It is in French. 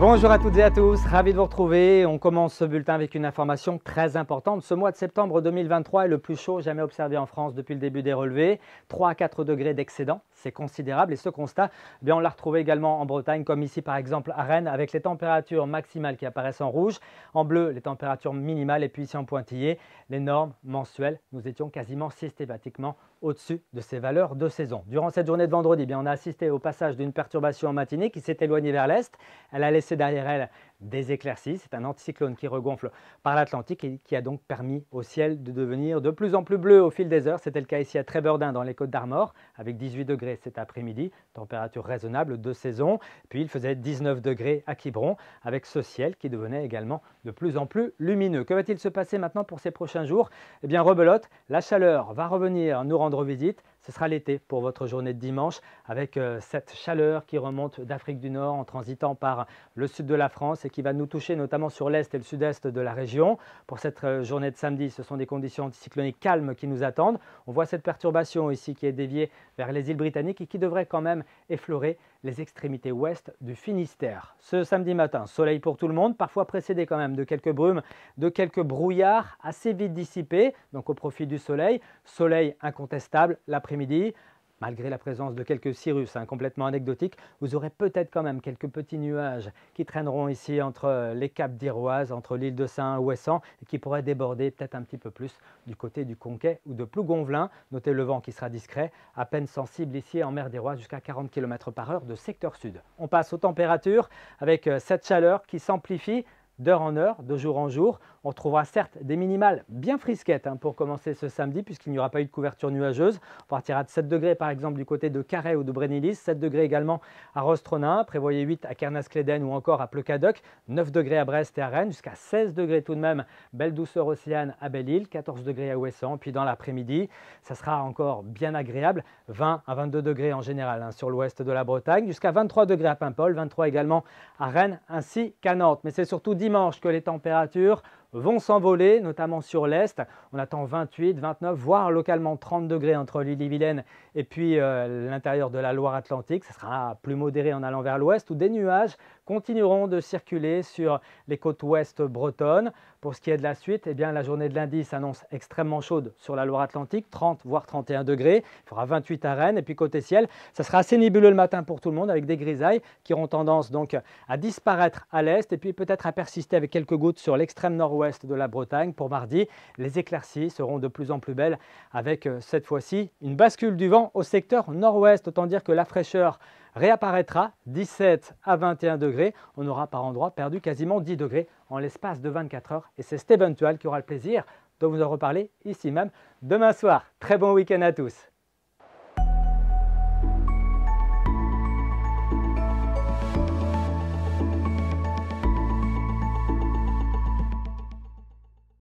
Bonjour à toutes et à tous, ravi de vous retrouver. On commence ce bulletin avec une information très importante. Ce mois de septembre 2023 est le plus chaud jamais observé en France depuis le début des relevés. 3 à 4 degrés d'excédent, c'est considérable. Et ce constat, on l'a retrouvé également en Bretagne, comme ici par exemple à Rennes, avec les températures maximales qui apparaissent en rouge. En bleu, les températures minimales et puis ici en pointillé, les normes mensuelles. Nous étions quasiment systématiquement au-dessus de ces valeurs de saison. Durant cette journée de vendredi, on a assisté au passage d'une perturbation en matinée qui s'est éloignée vers l'est. Elle a laissé derrière elle des éclaircies. C'est un anticyclone qui regonfle par l'Atlantique et qui a donc permis au ciel de devenir de plus en plus bleu au fil des heures. C'était le cas ici à Trébeurdin dans les Côtes d'Armor avec 18 degrés cet après-midi, température raisonnable de saison. Puis il faisait 19 degrés à Quiberon avec ce ciel qui devenait également de plus en plus lumineux. Que va-t-il se passer maintenant pour ces prochains jours? Eh bien rebelote, la chaleur va revenir nous rendre visite. Ce sera l'été pour votre journée de dimanche avec cette chaleur qui remonte d'Afrique du Nord en transitant par le sud de la France et qui va nous toucher notamment sur l'est et le sud-est de la région. Pour cette journée de samedi, ce sont des conditions anticycloniques calmes qui nous attendent. On voit cette perturbation ici qui est déviée vers les îles britanniques et qui devrait quand même effleurer les extrémités ouest du Finistère. Ce samedi matin, soleil pour tout le monde, parfois précédé quand même de quelques brumes, de quelques brouillards assez vite dissipés, donc au profit du soleil. Soleil incontestable l'après-midi. Malgré la présence de quelques cirrus complètement anecdotiques, vous aurez peut-être quand même quelques petits nuages qui traîneront ici entre les caps d'Iroise, entre l'île de Saint-Ouessant et qui pourraient déborder peut-être un petit peu plus du côté du Conquet ou de Plougonvelin. Notez le vent qui sera discret, à peine sensible ici en mer d'Iroise jusqu'à 40 km/h de secteur sud. On passe aux températures avec cette chaleur qui s'amplifie d'heure en heure, de jour en jour. On retrouvera certes des minimales bien frisquettes pour commencer ce samedi puisqu'il n'y aura pas eu de couverture nuageuse. On partira de 7 degrés par exemple du côté de Carhaix ou de Brénilis, 7 degrés également à Rostronin, prévoyez 8 à Kernascléden ou encore à Pleucadoc, 9 degrés à Brest et à Rennes, jusqu'à 16 degrés tout de même, belle douceur océane à Belle-Île, 14 degrés à Ouessant. Puis dans l'après-midi, ça sera encore bien agréable, 20 à 22 degrés en général sur l'ouest de la Bretagne, jusqu'à 23 degrés à Paimpol, 23 également à Rennes ainsi qu'à Nantes. Mais c'est surtout dimanche que les températures vont s'envoler, notamment sur l'Est. On attend 28, 29, voire localement 30 degrés entre l'Ille-et-Vilaine et puis l'intérieur de la Loire-Atlantique. Ce sera plus modéré en allant vers l'ouest où des nuages continueront de circuler sur les côtes ouest bretonnes. Pour ce qui est de la suite, la journée de lundi s'annonce extrêmement chaude sur la Loire-Atlantique, 30 voire 31 degrés. Il fera 28 à Rennes et puis côté ciel, ça sera assez nébuleux le matin pour tout le monde avec des grisailles qui auront tendance donc à disparaître à l'est et puis peut-être à persister avec quelques gouttes sur l'extrême nord-ouest de la Bretagne. Pour mardi, les éclaircies seront de plus en plus belles avec cette fois-ci une bascule du vent au secteur nord-ouest. Autant dire que la fraîcheur réapparaîtra, 17 à 21 degrés. On aura par endroits perdu quasiment 10 degrés en l'espace de 24 heures. Et c'est Steven Tual qui aura le plaisir de vous en reparler ici même demain soir. Très bon week-end à tous.